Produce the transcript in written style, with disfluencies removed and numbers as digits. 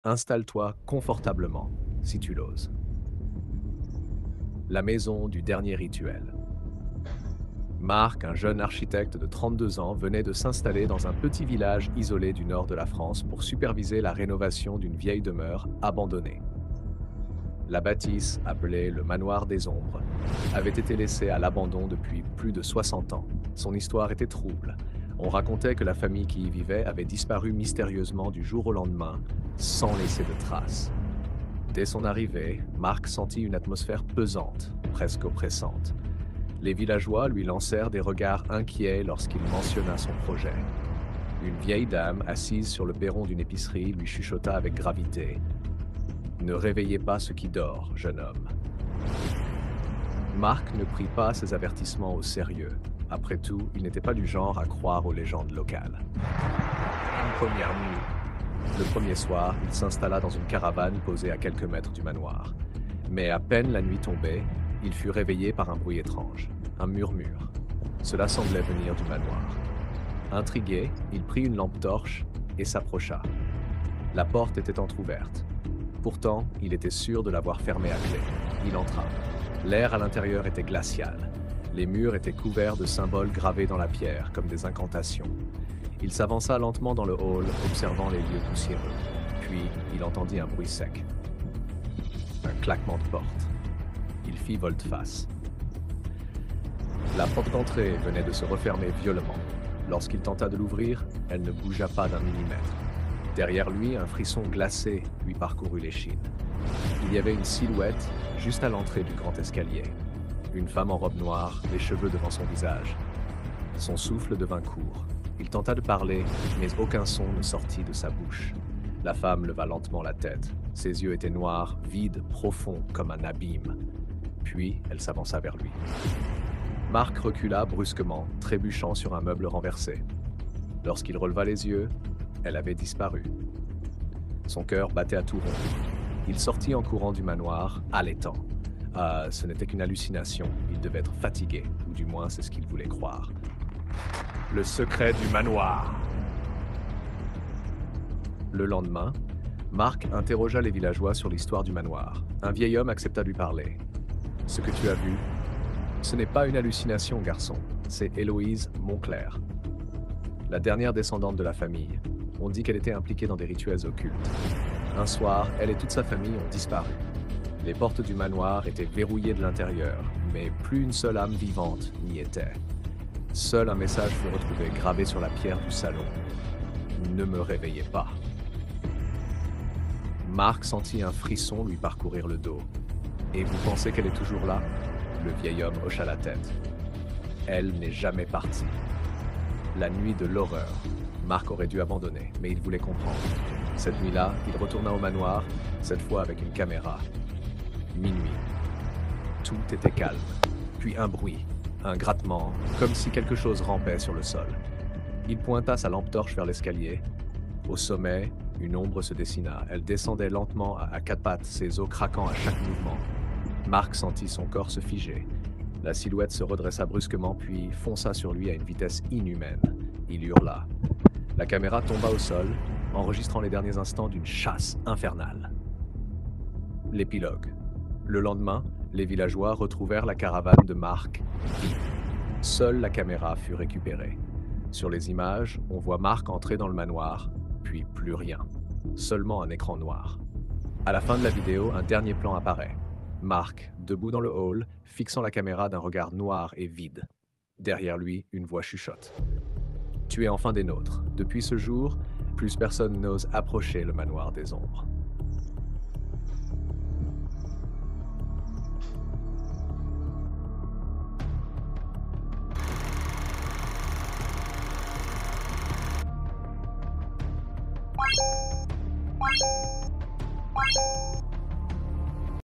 Installe-toi confortablement, si tu l'oses. La maison du dernier rituel. Marc, un jeune architecte de 32 ans, venait de s'installer dans un petit village isolé du nord de la France pour superviser la rénovation d'une vieille demeure abandonnée. La bâtisse, appelée le Manoir des Ombres, avait été laissée à l'abandon depuis plus de 60 ans. Son histoire était trouble. On racontait que la famille qui y vivait avait disparu mystérieusement du jour au lendemain, sans laisser de traces. Dès son arrivée, Marc sentit une atmosphère pesante, presque oppressante. Les villageois lui lancèrent des regards inquiets lorsqu'il mentionna son projet. Une vieille dame, assise sur le perron d'une épicerie, lui chuchota avec gravité: « Ne réveillez pas ce qui dort, jeune homme. » Marc ne prit pas ces avertissements au sérieux. Après tout, il n'était pas du genre à croire aux légendes locales. Une première nuit. Le premier soir, il s'installa dans une caravane posée à quelques mètres du manoir. Mais à peine la nuit tombée, il fut réveillé par un bruit étrange, un murmure. Cela semblait venir du manoir. Intrigué, il prit une lampe torche et s'approcha. La porte était entr'ouverte. Pourtant, il était sûr de l'avoir fermée à clé. Il entra. L'air à l'intérieur était glacial. Les murs étaient couverts de symboles gravés dans la pierre, comme des incantations. Il s'avança lentement dans le hall, observant les lieux poussiéreux. Puis, il entendit un bruit sec. Un claquement de porte. Il fit volte-face. La porte d'entrée venait de se refermer violemment. Lorsqu'il tenta de l'ouvrir, elle ne bougea pas d'un millimètre. Derrière lui, un frisson glacé lui parcourut l'échine. Il y avait une silhouette juste à l'entrée du grand escalier. Une femme en robe noire, les cheveux devant son visage. Son souffle devint court. Il tenta de parler, mais aucun son ne sortit de sa bouche. La femme leva lentement la tête. Ses yeux étaient noirs, vides, profonds, comme un abîme. Puis, elle s'avança vers lui. Marc recula brusquement, trébuchant sur un meuble renversé. Lorsqu'il releva les yeux, elle avait disparu. Son cœur battait à tout rompre. Il sortit en courant du manoir, haletant. Ah, ce n'était qu'une hallucination. Il devait être fatigué, ou du moins c'est ce qu'il voulait croire. Le secret du manoir. Le lendemain, Marc interrogea les villageois sur l'histoire du manoir. Un vieil homme accepta de lui parler. « Ce que tu as vu, ce n'est pas une hallucination, garçon. C'est Héloïse Montclair, la dernière descendante de la famille. On dit qu'elle était impliquée dans des rituels occultes. Un soir, elle et toute sa famille ont disparu. Les portes du manoir étaient verrouillées de l'intérieur, mais plus une seule âme vivante n'y était. Seul un message fut retrouvé gravé sur la pierre du salon. « Ne me réveillez pas. » Marc sentit un frisson lui parcourir le dos. « Et vous pensez qu'elle est toujours là ?» Le vieil homme hocha la tête. « Elle n'est jamais partie. » La nuit de l'horreur. Marc aurait dû abandonner, mais il voulait comprendre. Cette nuit-là, il retourna au manoir, cette fois avec une caméra. Minuit. Tout était calme. Puis un bruit, un grattement, comme si quelque chose rampait sur le sol. Il pointa sa lampe torche vers l'escalier. Au sommet, une ombre se dessina. Elle descendait lentement à quatre pattes, ses os craquant à chaque mouvement. Marc sentit son corps se figer. La silhouette se redressa brusquement, puis fonça sur lui à une vitesse inhumaine. Il hurla. La caméra tomba au sol, enregistrant les derniers instants d'une chasse infernale. L'épilogue. Le lendemain, les villageois retrouvèrent la caravane de Marc vide. Seule la caméra fut récupérée. Sur les images, on voit Marc entrer dans le manoir, puis plus rien. Seulement un écran noir. À la fin de la vidéo, un dernier plan apparaît. Marc, debout dans le hall, fixant la caméra d'un regard noir et vide. Derrière lui, une voix chuchote. « Tu es enfin des nôtres. Depuis ce jour, plus personne n'ose approcher le manoir des ombres. »